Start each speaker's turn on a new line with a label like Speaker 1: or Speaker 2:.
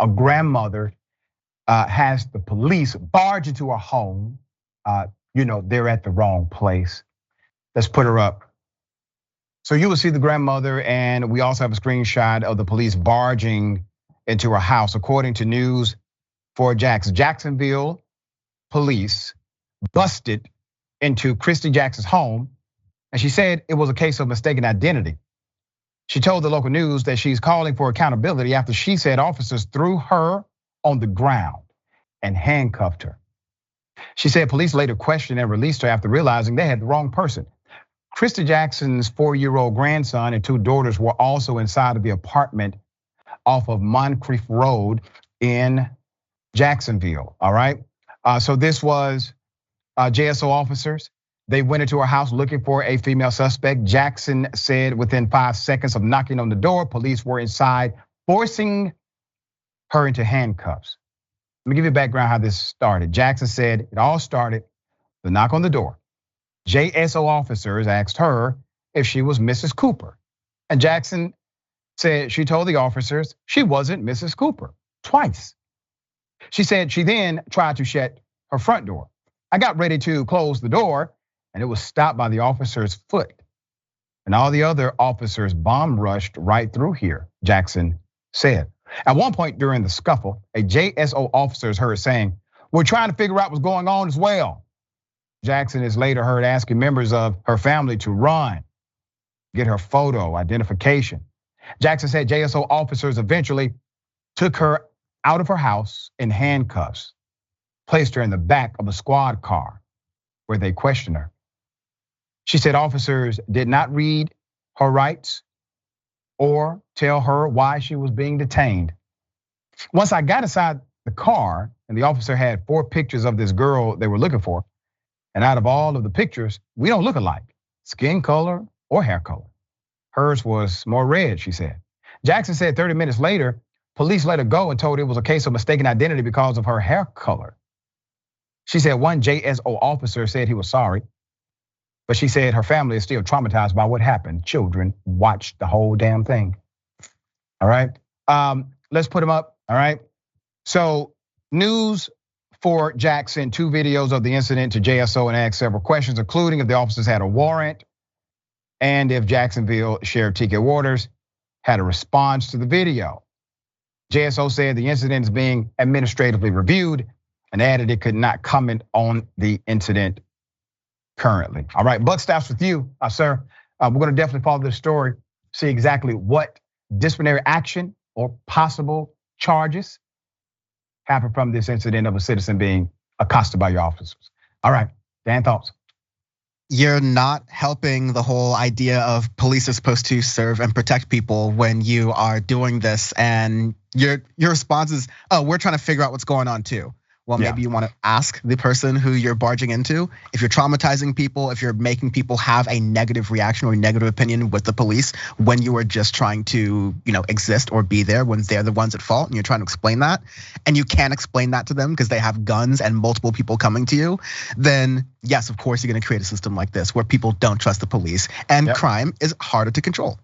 Speaker 1: a grandmother has the police barge into her home. They're at the wrong place. Let's put her up. So you will see the grandmother, and we also have a screenshot of the police barging into her house. According to News 4 Jax, Jacksonville police busted into Khristi Jackson's home, and she said it was a case of mistaken identity. She told the local news that she's calling for accountability after she said officers threw her on the ground and handcuffed her. She said police later questioned and released her after realizing they had the wrong person. Khristi Jackson's 4-year-old grandson and 2 daughters were also inside of the apartment off of Moncrief Road in Jacksonville, all right? So this was JSO officers. They went into her house looking for a female suspect. Jackson said within 5 seconds of knocking on the door, police were inside, forcing her into handcuffs. Let me give you a background how this started. Jackson said it all started the knock on the door. JSO officers asked her if she was Mrs. Cooper. And Jackson said she told the officers she wasn't Mrs. Cooper twice. She said she then tried to shut her front door. I got ready to close the door and it was stopped by the officer's foot. And all the other officers bomb rushed right through here, Jackson said. At one point during the scuffle, a JSO officer is heard saying, "We're trying to figure out what's going on as well." Jackson is later heard asking members of her family to run, get her photo identification. Jackson said JSO officers eventually took her out of her house in handcuffs, placed her in the back of a squad car where they questioned her. She said officers did not read her rights or tell her why she was being detained. Once I got inside the car and the officer had 4 pictures of this girl they were looking for, and out of all of the pictures, we don't look alike, skin color or hair color. Hers was more red, she said. Jackson said 30 minutes later, police let her go and told it was a case of mistaken identity because of her hair color. She said one JSO officer said he was sorry, but she said her family is still traumatized by what happened. Children watched the whole damn thing. All right, let's put them up, all right? So News 4 Jackson, 2 videos of the incident to JSO and asked several questions, including if the officers had a warrant and if Jacksonville Sheriff TK Waters had a response to the video. JSO said the incident is being administratively reviewed and added it could not comment on the incident currently. All right, Buck stops with you, sir. We're gonna definitely follow this story, see exactly what disciplinary action or possible charges happened from this incident of a citizen being accosted by your officers. All right, Dan, thoughts?
Speaker 2: You're not helping the whole idea of police are supposed to serve and protect people when you are doing this, and your response is, "Oh, we're trying to figure out what's going on too." Well, maybe you want to ask the person who you're barging into. If you're traumatizing people, if you're making people have a negative reaction or a negative opinion with the police when you are just trying to, exist or be there when they're the ones at fault, and you're trying to explain that, and you can't explain that to them because they have guns and multiple people coming to you, then yes, of course you're gonna create a system like this where people don't trust the police and crime is harder to control.